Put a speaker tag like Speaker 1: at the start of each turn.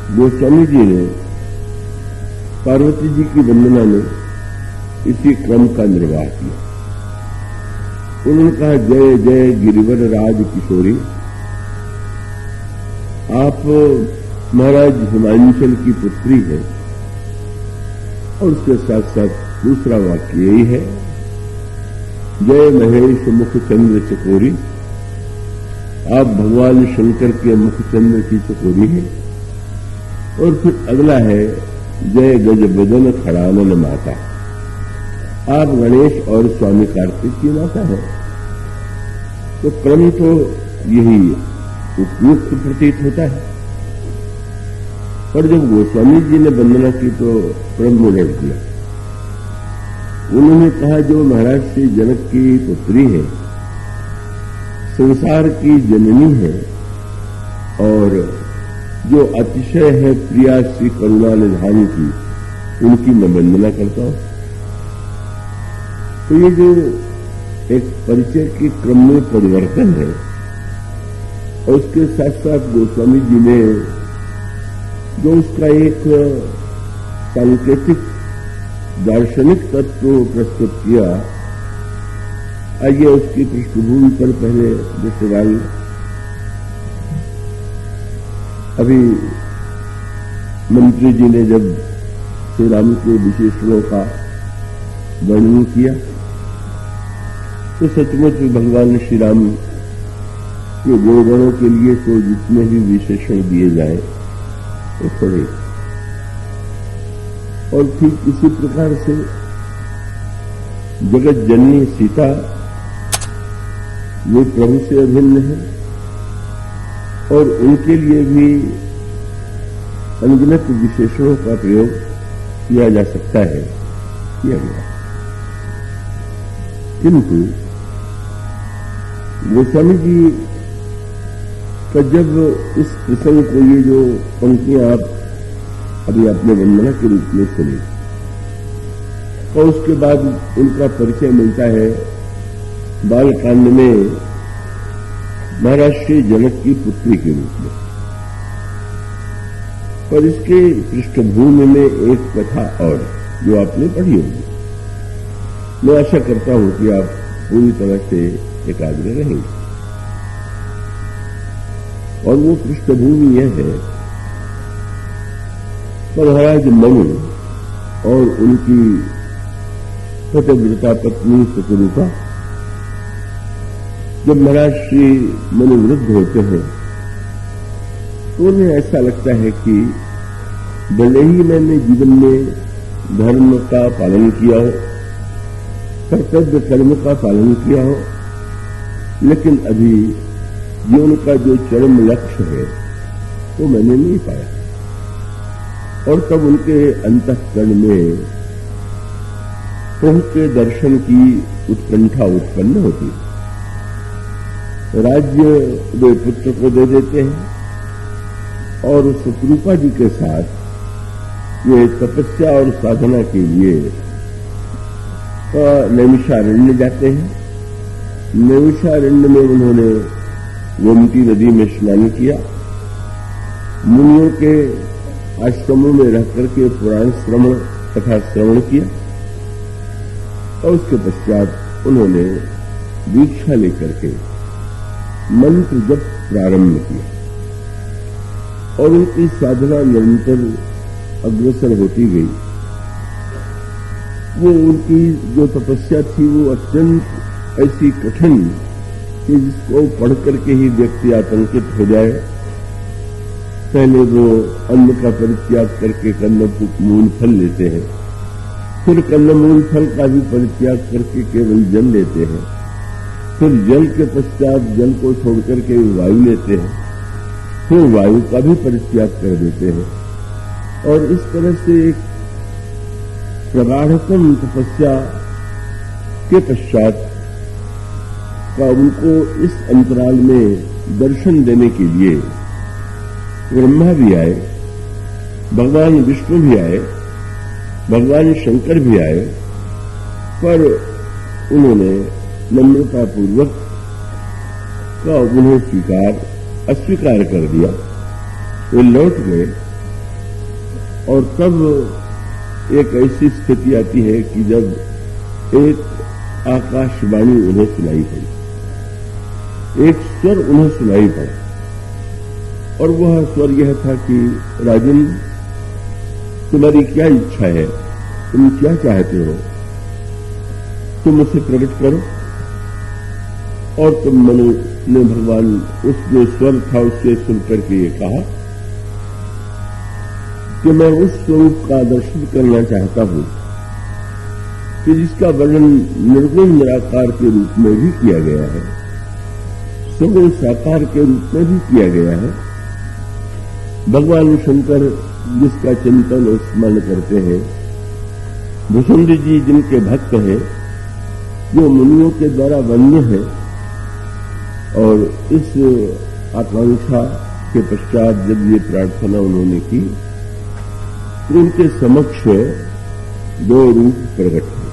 Speaker 1: गोस्वामी जी ने पार्वती जी की वंदना में इसी क्रम का निर्वाह किया। उन्होंने कहा, जय जय गिरिवर राज किशोरी। आप महाराज हिमांचल की पुत्री है। और उसके साथ साथ दूसरा वाक्य यही है, जय महेश मुख चंद्र चकोरी। आप भगवान शंकर के मुख चंद्र की चकोरी है। और फिर अगला है, जय गज बदन खड़ानन माता। आप गणेश और स्वामी कार्तिक की माता है। तो क्रम तो यही उपयुक्त प्रतीत होता है। पर जब गोस्वामी जी ने वंदना की तो क्रम उलट दिया। उन्होंने कहा, जो महाराज श्री जनक की पुत्री है, संसार की जननी है और जो अतिशय है प्रिया श्री करुणा निधान की, उनकी मैं वंदना करता हूं। तो ये जो एक परिचय के क्रम में परिवर्तन है, और उसके साथ साथ गोस्वामी जी ने जो उसका एक सांकेतिक दार्शनिक तत्व प्रस्तुत किया, आइए उसकी पृष्ठभूमि पर पहले दृष्टि डालें। अभी मंत्री जी ने जब श्री राम के विशेषणों का वर्णन किया, तो सचमुच भगवान श्री राम के गुणगणों के लिए तो जितने भी विशेषण दिए जाए वो थोड़े। और ठीक इसी प्रकार से जगत जननी सीता वे प्रभु से अभिन्न है और उनके लिए भी अनगिनत विशेषणों का प्रयोग किया जा सकता है, किया गया। किंतु गोस्वामी जी का जब इस प्रसंग को, ये जो पंक्तियां आप अभी आपने वंदना के रूप में सुनी, और उसके बाद उनका परिचय मिलता है बालकांड में महाराज श्री जनक की पुत्री के रूप में। पर इसके पृष्ठभूमि में एक कथा और जो आपने पढ़ी होगी, मैं आशा करता हूं कि आप पूरी तरह से एकाग्र रहेंगे। और वो पृष्ठभूमि यह है, महाराज मनु और उनकी पतिव्रता पत्नी सुतरुका जब महाराज श्री मनु वृद्ध होते हैं, तो उन्हें ऐसा लगता है कि भले ही मैंने जीवन में धर्म का पालन किया हो, कर्तव्य कर्म का पालन किया हो, लेकिन अभी जीवन का जो चरम लक्ष्य है वो मैंने नहीं पाया। और तब उनके अंतःकरण में प्रभु के दर्शन की उत्कंठा उत्पन्न होती है। राज्य वे पुत्र को दे देते हैं और शत्रुपा जी के साथ वे तपस्या और साधना के लिए नैमिषारण्य जाते हैं। नैमिषारण्य में उन्होंने गोमती नदी में स्नान किया, मुनियों के आश्रमों में रह करके पुराण श्रवण तथा श्रवण किया, और उसके पश्चात उन्होंने दीक्षा लेकर के मंत्र जप प्रारंभ किया। और उनकी साधना निरंतर अग्रसर होती गई। वो उनकी जो तपस्या थी वो अत्यंत ऐसी कठिन कि जिसको पढ़ करके ही व्यक्ति आतंकित हो जाए। पहले वो अन्न का परित्याग करके कन्न मूल फल लेते हैं, फिर कन्न मूल फल का भी परित्याग करके केवल जल लेते हैं, फिर जल के पश्चात जल को छोड़ करके वायु लेते हैं, फिर वायु का भी परित्याग कर देते हैं। और इस तरह से एक प्रगाढ़तम तपस्या के पश्चात का उनको इस अंतराल में दर्शन देने के लिए ब्रह्मा भी आए, भगवान विष्णु भी आए, भगवान शंकर भी आए, पर उन्होंने नम्रतापूर्वक का उन्हें अस्वीकार कर दिया। वे लौट गए और तब एक ऐसी स्थिति आती है कि जब एक आकाशवाणी उन्हें सुनाई पड़ी, एक स्वर उन्हें सुनाई पड़ा, और वह स्वर यह था कि राजन, तुम्हारी क्या इच्छा है, तुम क्या चाहते हो, तुम उसे प्रकट करो। और तुम मनु ने भगवान उस जो स्वर था उससे सुनकर के ये कहा कि मैं उस स्वरूप का दर्शन करना चाहता हूं कि जिसका वर्णन निर्गुण निराकार के रूप में भी किया गया है, सगुण साकार के रूप में भी किया गया है। भगवान शंकर जिसका चिंतन और स्मरण करते हैं, भुसुंडी जी जिनके भक्त हैं, जो मुनियों के द्वारा वन्य है, और इस आकांक्षा के पश्चात जब ये प्रार्थना उन्होंने की तो उनके समक्ष दो रूप प्रकट हुए।